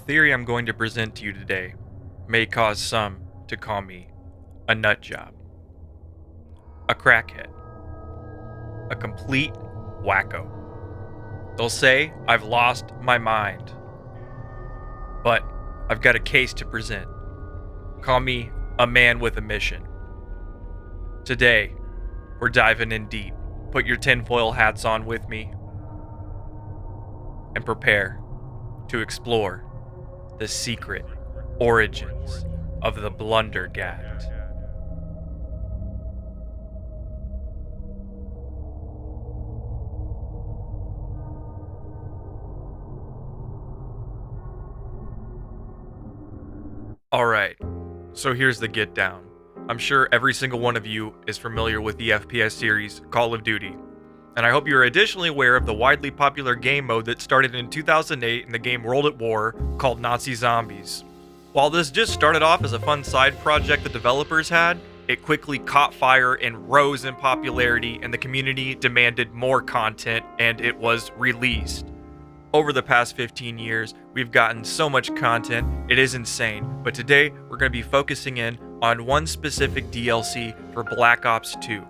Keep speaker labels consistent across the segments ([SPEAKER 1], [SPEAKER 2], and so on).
[SPEAKER 1] theory I'm going to present to you today may cause some to call me a nut job, a crackhead, a complete wacko. They'll say I've lost my mind, but I've got a case to present. Call me a man with a mission. Today, we're diving in deep. Put your tinfoil hats on with me and prepare to explore the secret origins of the Blundergat. Alright, so here's the get down. I'm sure every single one of you is familiar with the FPS series Call of Duty, and I hope you're additionally aware of the widely popular game mode that started in 2008 in the game World at War called Nazi Zombies. While this just started off as a fun side project the developers had, it quickly caught fire and rose in popularity, and the community demanded more content, and it was released. Over the past 15 years, we've gotten so much content, it is insane, but today we're going to be focusing in on one specific DLC for Black Ops 2.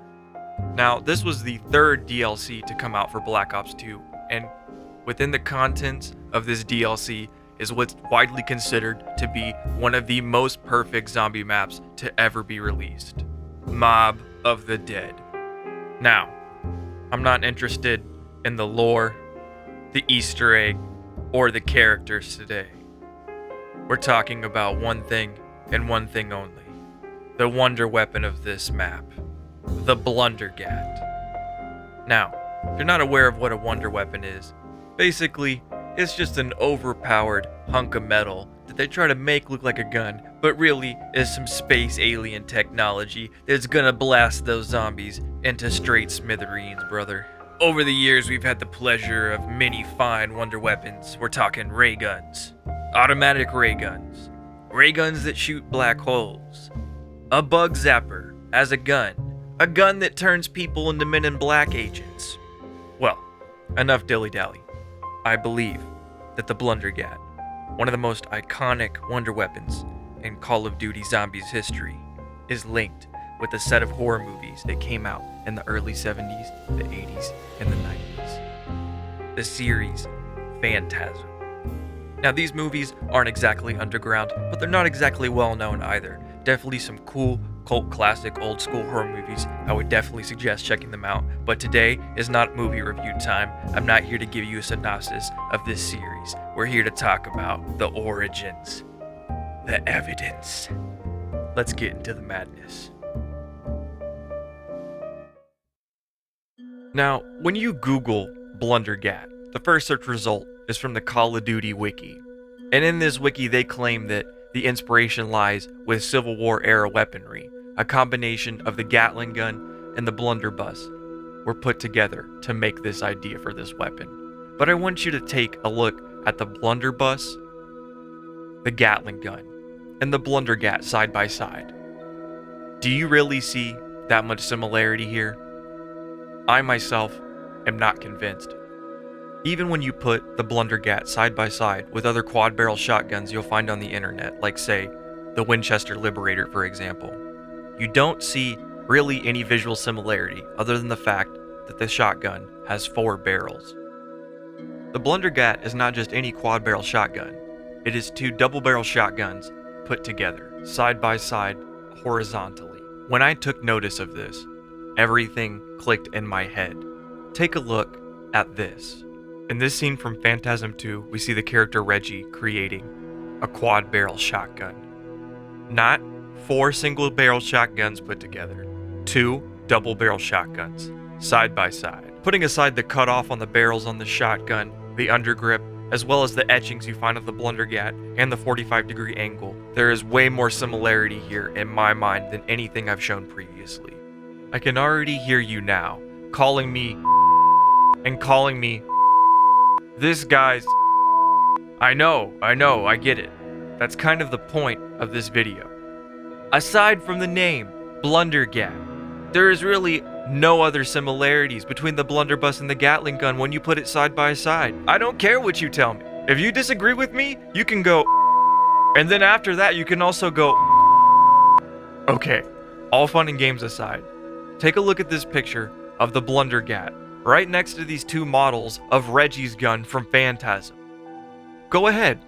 [SPEAKER 1] Now, this was the third DLC to come out for Black Ops 2, and within the contents of this DLC is what's widely considered to be one of the most perfect zombie maps to ever be released. Mob of the Dead. Now, I'm not interested in the lore, the Easter egg, or the characters today. We're talking about one thing and one thing only. The wonder weapon of this map. The Blundergat. Now, if you're not aware of what a wonder weapon is, basically, it's just an overpowered hunk of metal that they try to make look like a gun, but really is some space alien technology that's gonna blast those zombies into straight smithereens, brother. Over the years, we've had the pleasure of many fine wonder weapons. We're talking ray guns, automatic ray guns that shoot black holes, a bug zapper as a gun that turns people into Men in Black agents. Well, enough dilly-dally. I believe that the Blundergat, one of the most iconic wonder weapons in Call of Duty Zombies history, is linked with a set of horror movies that came out in the early 70s, the 80s, and the 90s. The series Phantasm. Now, these movies aren't exactly underground, but they're not exactly well known either. Definitely some cool, cult classic, old school horror movies. I would definitely suggest checking them out. But today is not movie review time. I'm not here to give you a synopsis of this series. We're here to talk about the origins, the evidence. Let's get into the madness. Now, when you Google Blundergat, the first search result is from the Call of Duty wiki. And in this wiki, they claim that the inspiration lies with Civil War era weaponry. A combination of the Gatling gun and the blunderbuss were put together to make this idea for this weapon. But I want you to take a look at the blunderbuss, the Gatling gun, and the Blundergat side by side. Do you really see that much similarity here? I myself am not convinced. Even when you put the Blundergat side by side with other quad barrel shotguns you'll find on the internet, like say, the Winchester Liberator for example, you don't see really any visual similarity other than the fact that the shotgun has 4 barrels. The Blundergat is not just any quad barrel shotgun, it is 2 double barrel shotguns put together, side by side, horizontally. When I took notice of this, everything clicked in my head. Take a look at this. In this scene from Phantasm 2, we see the character Reggie creating a quad barrel shotgun. Not 4 single barrel shotguns put together, 2 double barrel shotguns, side by side. Putting aside the cutoff on the barrels on the shotgun, the undergrip, as well as the etchings you find of the Blundergat and the 45-degree angle, there is way more similarity here in my mind than anything I've shown previously. I can already hear you now, calling me this guy's. I know, I get it. That's kind of the point of this video. Aside from the name, Blundergat, there is really no other similarities between the blunderbuss and the Gatling gun when you put it side by side. I don't care what you tell me. If you disagree with me, you can go, and then after that, you can also go, okay, all fun and games aside, take a look at this picture of the Blundergat, right next to these two models of Reggie's gun from Phantasm. Go ahead.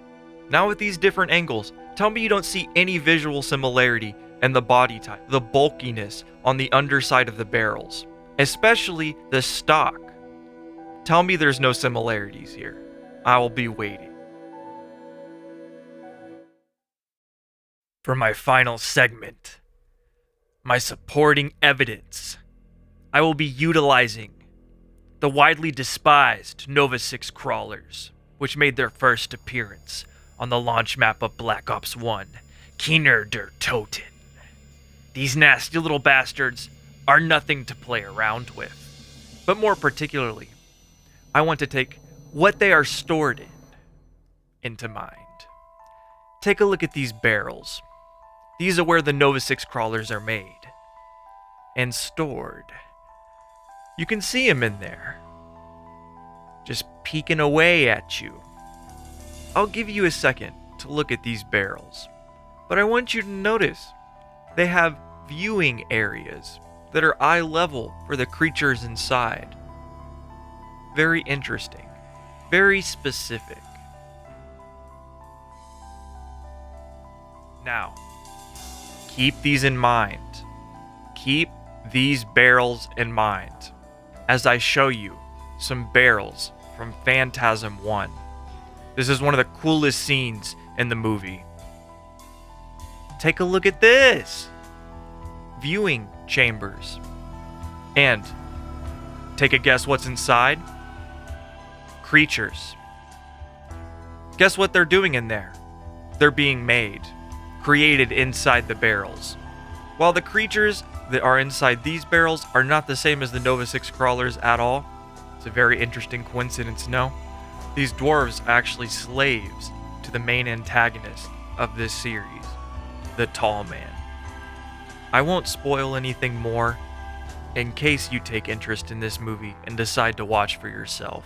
[SPEAKER 1] Now with these different angles, tell me you don't see any visual similarity in the body type, the bulkiness on the underside of the barrels, especially the stock. Tell me there's no similarities here. I will be waiting. For my final segment, my supporting evidence, I will be utilizing the widely despised Nova 6 crawlers, which made their first appearance on the launch map of Black Ops 1, Keener der Toten. These nasty little bastards are nothing to play around with, but more particularly, I want to take what they are stored in into mind. Take a look at these barrels. These are where the Nova 6 crawlers are made and stored. You can see them in there, just peeking away at you. I'll give you a second to look at these barrels, but I want you to notice they have viewing areas that are eye level for the creatures inside. Very interesting, very specific. Now, keep these in mind. Keep these barrels in mind as I show you some barrels from Phantasm 1. This is one of the coolest scenes in the movie. Take a look at this! Viewing chambers. And take a guess what's inside? Creatures. Guess what they're doing in there? They're being made, created inside the barrels. While the creatures that are inside these barrels are not the same as the Nova 6 crawlers at all, it's a very interesting coincidence, no? These dwarves are actually slaves to the main antagonist of this series, the Tall Man. I won't spoil anything more in case you take interest in this movie and decide to watch for yourself.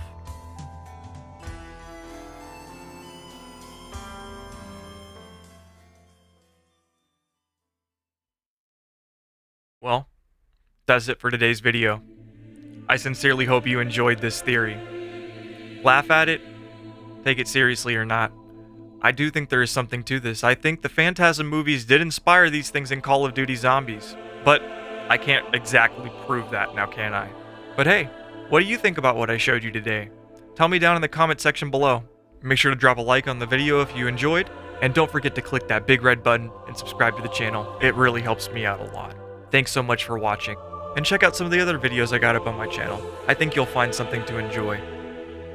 [SPEAKER 1] Well, that's it for today's video. I sincerely hope you enjoyed this theory. Laugh at it, take it seriously or not. I do think there is something to this. I think the Phantasm movies did inspire these things in Call of Duty Zombies, but I can't exactly prove that now, can I? But hey, what do you think about what I showed you today? Tell me down in the comment section below. Make sure to drop a like on the video if you enjoyed, and don't forget to click that big red button and subscribe to the channel. It really helps me out a lot. Thanks so much for watching, and check out some of the other videos I got up on my channel. I think you'll find something to enjoy.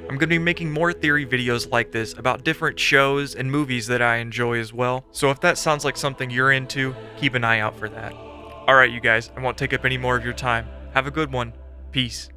[SPEAKER 1] I'm going to be making more theory videos like this about different shows and movies that I enjoy as well, so if that sounds like something you're into, keep an eye out for that. Alright you guys, I won't take up any more of your time. Have a good one. Peace.